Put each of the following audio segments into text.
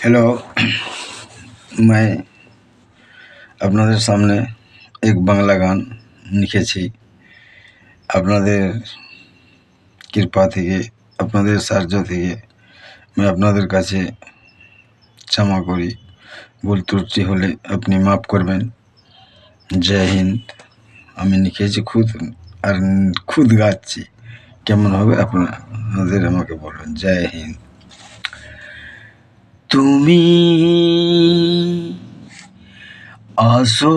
Hello. मैं আপনাদের সামনে এক বাংলা গান লিখেছি। আপনাদের কৃপা থেকে, আপনাদের সাহায্য থেকে আমি আপনাদের কাছে ক্ষমা করি। ভুল ত্রুটি হলে আপনি মাফ করবেন। জয় হিন্দ। আমি লিখেছি খুদ, আর খুদ গাচ্ছি। কেমন হবে আপনাদের আমাকে বলবেন। জয় হিন্দ। তুমি আসো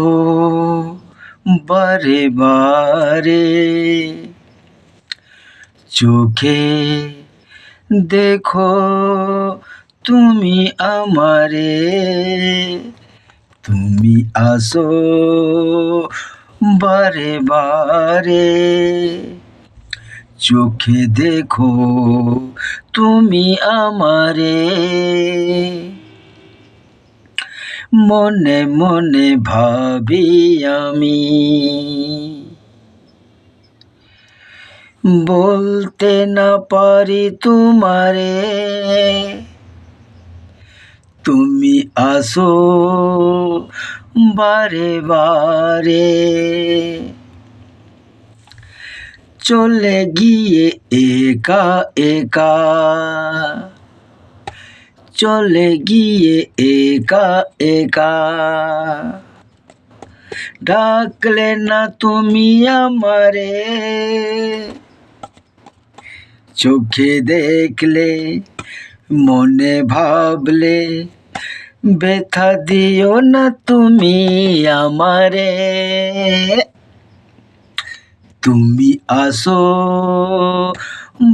বারে বারে, চোখে দেখো তুমি আমারে। তুমি আসো বারে বারে, চোখে দেখো তুমি আমারে। মনে মনে ভাবি আমি, বলতে না পারি তোমারে। তুমি আসো বারে বারে, চলে গিয়ে একা একা, চলে গিয়ে একা একা। ডাকলে না তুমি আমারে, চোখে দেখলে মনে ভাবলে, ব্যথা দিও না তুমি আমারে। তুমি আসো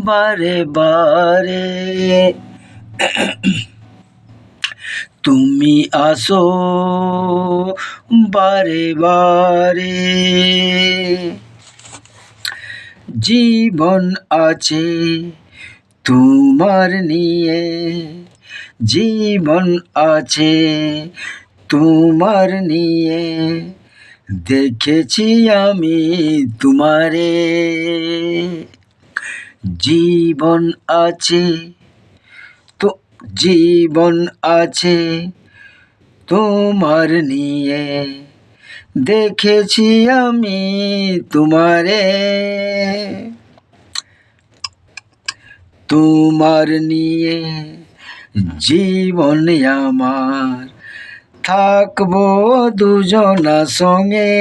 বারে বারে, তুমি আসো বারে বারে। জীবন আছে তোমার নিয়ে, জীবন আছে তোমার নিয়ে। দেখেছি আমি তোমারে, জীবন আছে তো, জীবন আছে তোমার নিয়ে। দেখেছি আমি তোমারে, তোমার নিয়ে জীবন আমার। থাকবো দুজনা সঙ্গে,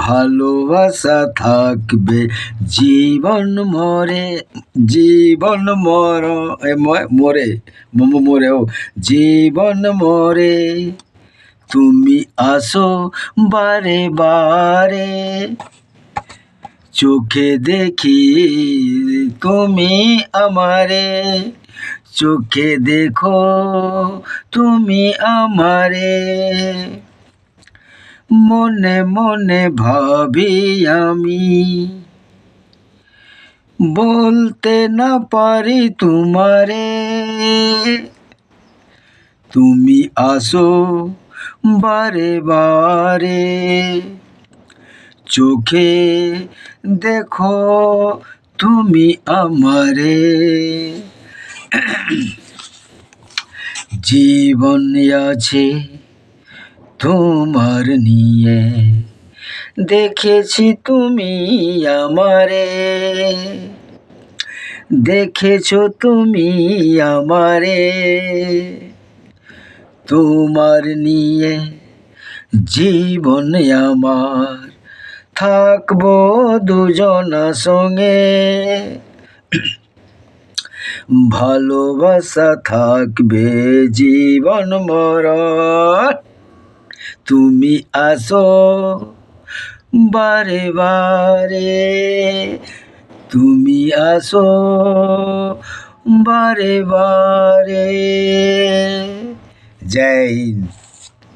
ভালোবাসা থাকবে জীবন মরে। জীবন মরে মরে ও জীবন মরে। তুমি আসো বারে বারে, চোখে দেখি তুমি আমারে। চোখে দেখো তুমি আমারে। মনে মনে ভাবি আমি, বলতে না পারি তোমারে। তুমি আসো বারে বারে, চোখে দেখো তুমি আমারে। জীবন আছে তোমার নিয়ে, দেখেছি তুমি আমারে। দেখেছো তুমি আমারে, তোমার নিয়ে জীবন আমার। থাকবো দুজনা সঙ্গে, ভালোবাসা থাকবে জীবন মরণ। তুমি আসো বারে বারে, তুমি আসো बारे बारे। जय हिंद।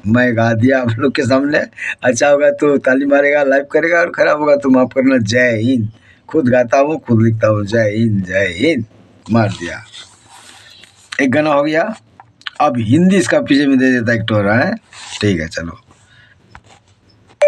मैं गा दिया आप लोग के सामने। अच्छा होगा तो ताली मारेगा, लाइक करेगा, और खराब होगा तो माफ करना। जय हिंद। खुद गाता हूँ, खुद लिखता हूँ। जय हिंद, जय हिंद। मार दिया। एक गाना हो गया, अब हिंदी इसका पीछे में दे देता एक टोरा है। ठीक है, चलो।